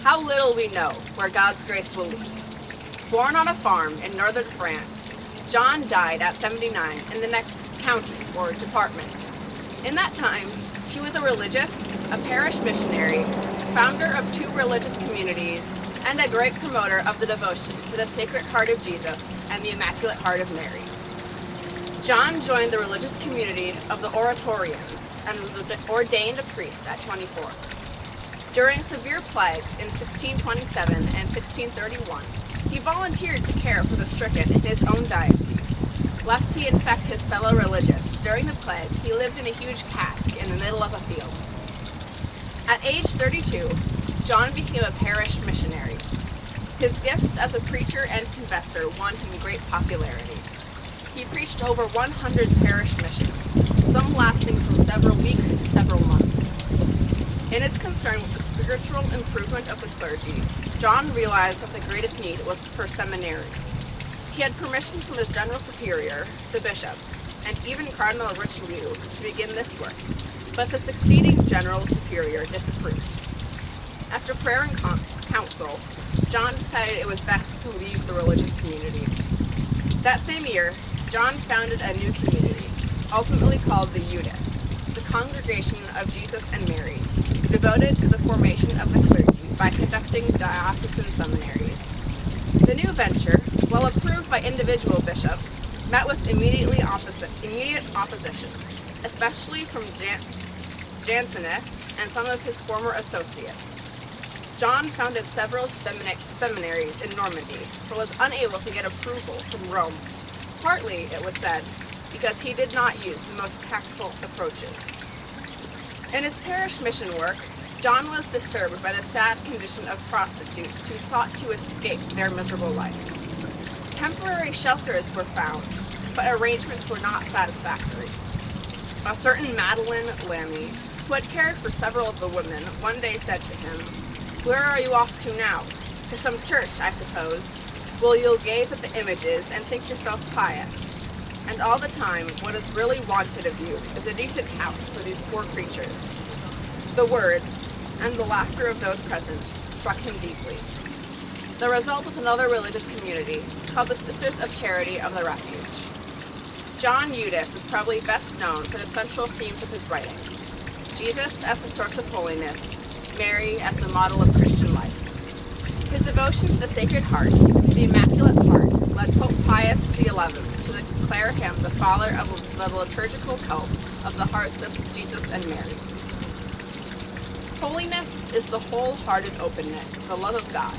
How little we know where God's grace will lead. Born on a farm in northern France, John died at 79 in the next county or department. In that time, he was a religious, a parish missionary, founder of 2 religious communities, and a great promoter of the devotion to the Sacred Heart of Jesus and the Immaculate Heart of Mary. John joined the religious community of the Oratorians and was ordained a priest at 24. During severe plagues in 1627 and 1631, he volunteered to care for the stricken in his own diocese. Lest he infect his fellow religious, during the plague he lived in a huge cask in the middle of a field. At age 32, John became a parish missionary. His gifts as a preacher and confessor won him great popularity. He preached over 100 parish missions, some lasting from several weeks to several months. In his concern with the spiritual improvement of the clergy, John realized that the greatest need was for seminaries. He had permission from his general superior, the bishop, and even Cardinal Richelieu to begin this work, but the succeeding general superior disapproved. After prayer and council, John decided it was best to leave the religious community. That same year, John founded a new community, ultimately called the Eudes, the Congregation of Jesus and Mary, devoted to the formation of the clergy by conducting diocesan seminaries. The new venture, while approved by individual bishops, met with immediate opposition, especially from Jansenists and some of his former associates. John founded several seminaries in Normandy, but was unable to get approval from Rome, partly, it was said, because he did not use the most tactful approaches. In his parish mission work, John was disturbed by the sad condition of prostitutes who sought to escape their miserable life. Temporary shelters were found, but arrangements were not satisfactory. A certain Madeleine Lamy, who had cared for several of the women, one day said to him, "Where are you off to now? To some church, I suppose. Well, you'll gaze at the images and think yourself pious. And all the time, what is really wanted of you is a decent house for these poor creatures." The words, and the laughter of those present, struck him deeply. The result was another religious community, called the Sisters of Charity of the Refuge. John Eudes is probably best known for the central themes of his writings: Jesus as the source of holiness, Mary as the model of Christian life. His devotion to the Sacred Heart, the Immaculate Heart, led Pope Pius XI to declare him the father of the liturgical cult of the hearts of Jesus and Mary. Holiness is the wholehearted openness to the love of God.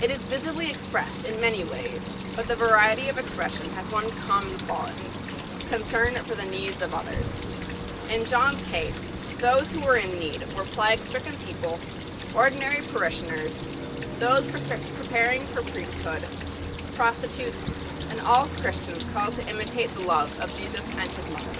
It is visibly expressed in many ways, but the variety of expression has one common quality: concern for the needs of others. In John's case, those who were in need were plague-stricken people, ordinary parishioners, those preparing for priesthood, prostitutes, and all Christians called to imitate the love of Jesus and his mother.